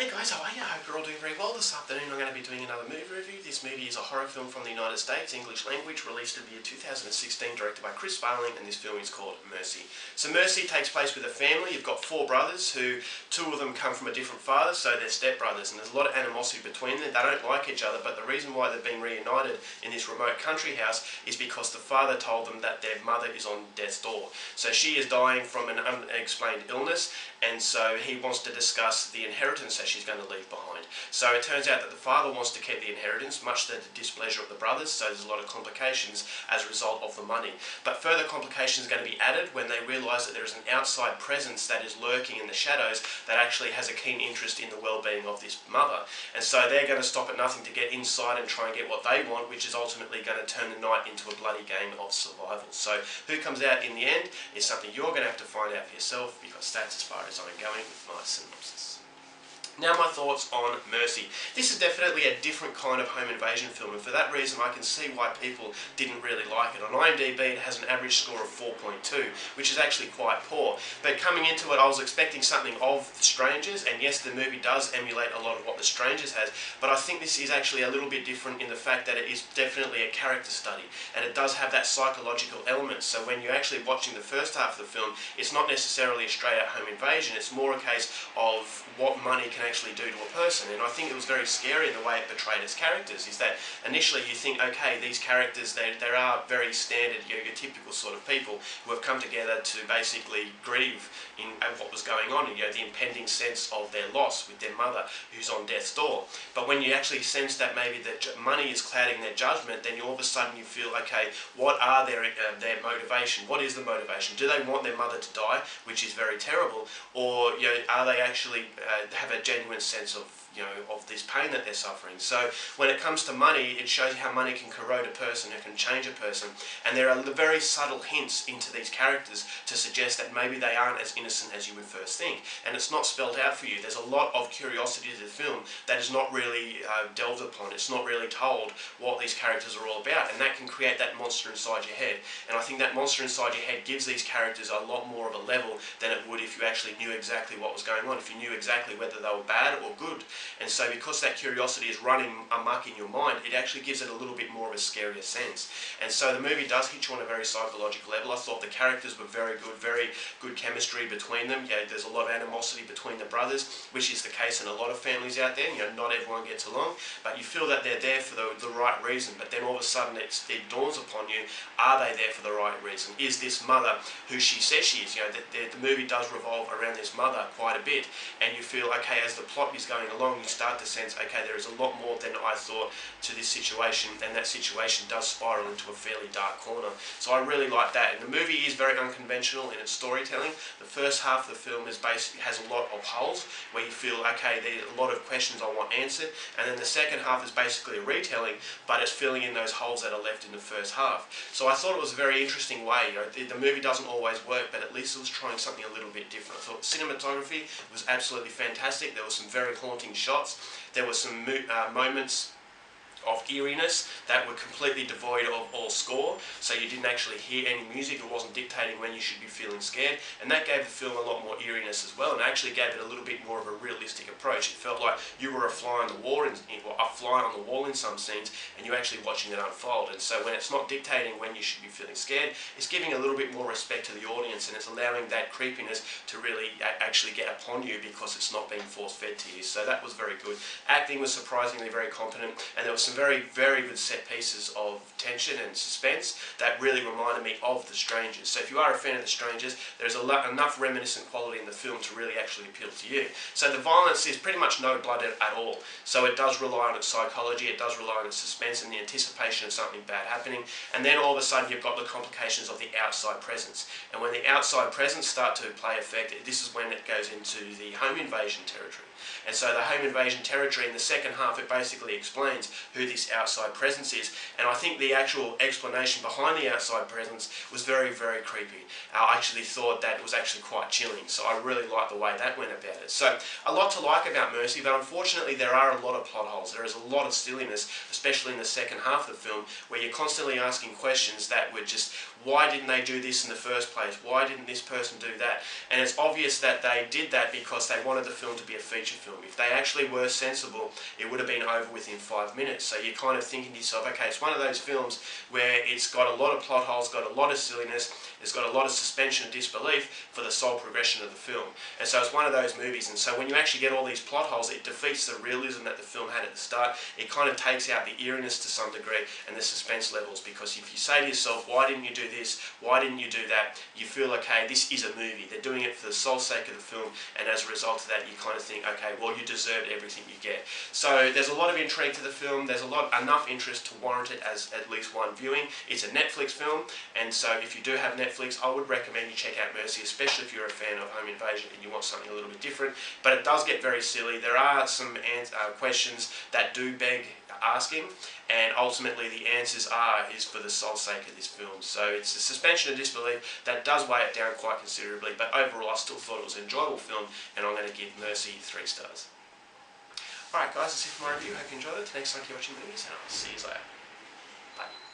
Hey guys, how are you? I hope you're all doing very well. This afternoon I'm going to be doing another movie review. This movie is a horror film from the United States, English language, released in the year 2016, directed by Chris Farling, and this film is called Mercy. So Mercy takes place with a family. You've got four brothers who, two of them come from a different father, so they're stepbrothers, and there's a lot of animosity between them. They don't like each other, but the reason why they've been reunited in this remote country house is because the father told them that their mother is on death's door. So she is dying from an unexplained illness, and so he wants to discuss the inheritance that she's going to leave behind. So it turns out that the father wants to keep the inheritance, much to the displeasure of the brothers, so there's a lot of complications as a result of the money. But further complications are going to be added when they realise that there is an outside presence that is lurking in the shadows that actually has a keen interest in the well-being of this mother. And so they're going to stop at nothing to get inside and try and get what they want, which is ultimately going to turn the night into a bloody game of survival. So who comes out in the end is something you're going to have to find out for yourself, because that's as far as I'm going with my synopsis. Now my thoughts on Mercy. This is definitely a different kind of home invasion film, and for that reason I can see why people didn't really like it. On IMDb it has an average score of 4.2, which is actually quite poor. But coming into it I was expecting something of The Strangers, and yes, the movie does emulate a lot of what The Strangers has, but I think this is actually a little bit different in the fact that it is definitely a character study, and it does have that psychological element. So when you're actually watching the first half of the film, it's not necessarily a straight out home invasion, it's more a case of what money can actually do to a person. And I think it was very scary in the way it portrayed its characters, is that initially you think, okay, these characters, they are very standard, your typical sort of people who have come together to basically grieve at what was going on, the impending sense of their loss with their mother who's on death's door. But when you actually sense that maybe that money is clouding their judgment, then all of a sudden you feel, okay, what are their motivation? What is the motivation? Do they want their mother to die, which is very terrible, or are they actually have a genuine sense of of this pain that they're suffering? So when it comes to money, it shows you how money can corrode a person, it can change a person, and there are very subtle hints into these characters to suggest that maybe they aren't as innocent as you would first think, and it's not spelled out for you. There's a lot of curiosity to the film that is not really delved upon. It's not really told what these characters are all about, and that can create that monster inside your head. And I think that monster inside your head gives these characters a lot more of a level than it would if you actually knew exactly what was going on, if you knew exactly whether they were bad or good. And so because that curiosity is running amok in your mind, it actually gives it a little bit more of a scarier sense. And so the movie does hit you on a very psychological level. I thought the characters were very good chemistry between them. There's a lot of animosity between the brothers, which is the case in a lot of families out there. Not everyone gets along, but you feel that they're there for the right reason. But then all of a sudden it dawns upon you, are they there for the right reason? Is this mother who she says she is? The movie does revolve around this mother quite a bit, and you feel, okay, as the plot is going along, you start to sense, okay, there is a lot more than I thought to this situation, and that situation does spiral into a fairly dark corner. So I really like that, and the movie is very unconventional in its storytelling. The first half of the film has a lot of holes where you feel, okay, there are a lot of questions I want answered, and then the second half is basically a retelling, but it's filling in those holes that are left in the first half. So I thought it was a very interesting way. The movie doesn't always work, but at least it was trying something a little bit different. I thought cinematography was absolutely fantastic. There were some very haunting shots. There were some moments of eeriness that were completely devoid of all score, so you didn't actually hear any music. It wasn't dictating when you should be feeling scared, and that gave the film a lot more eeriness as well, and actually gave it a little bit more of a realistic approach. It felt like you were a fly on the wall in some scenes, and you're actually watching it unfold. And so when it's not dictating when you should be feeling scared, it's giving a little bit more respect to the audience, and it's allowing that creepiness to really actually get upon you because it's not being force-fed to you. So that was very good. Acting was surprisingly very competent, and there was some very good set pieces of tension and suspense that really reminded me of The Strangers. So if you are a fan of The Strangers, there's enough reminiscent quality in the film to really actually appeal to you. So the violence is pretty much no blood at all. So it does rely on its psychology, it does rely on its suspense and the anticipation of something bad happening, and then all of a sudden you've got the complications of the outside presence. And when the outside presence start to play effect, this is when it goes into the home invasion territory. And so the home invasion territory in the second half, it basically explains who who this outside presence is. And I think the actual explanation behind the outside presence was very, very creepy. I actually thought that it was actually quite chilling, so I really liked the way that went about it. So a lot to like about Mercy, but unfortunately there are a lot of plot holes. There is a lot of silliness, especially in the second half of the film, where you're constantly asking questions that were just, why didn't they do this in the first place? Why didn't this person do that? And it's obvious that they did that because they wanted the film to be a feature film. If they actually were sensible, it would have been over within 5 minutes. So you're kind of thinking to yourself, okay, it's one of those films where it's got a lot of plot holes, got a lot of silliness, it's got a lot of suspension of disbelief for the sole progression of the film. And so it's one of those movies, and so when you actually get all these plot holes, it defeats the realism that the film had at the start. It kind of takes out the eeriness to some degree and the suspense levels, because if you say to yourself, why didn't you do this, why didn't you do that, you feel, okay, this is a movie, they're doing it for the sole sake of the film, and as a result of that you kind of think, okay, well, you deserved everything you get. So there's a lot of intrigue to the film, there's enough interest to warrant it as at least one viewing. It's a Netflix film, and so if you do have Netflix, I would recommend you check out Mercy, especially if you're a fan of home invasion and you want something a little bit different. But it does get very silly. There are some questions that do beg asking, and ultimately the answers is for the sole sake of this film. So it's a suspension of disbelief that does weigh it down quite considerably, but overall I still thought it was an enjoyable film, and I'm going to give Mercy 3 stars. Alright guys, that's it for my review. Hope you enjoyed it. Next time, keep watching movies, and I'll see you later. Bye.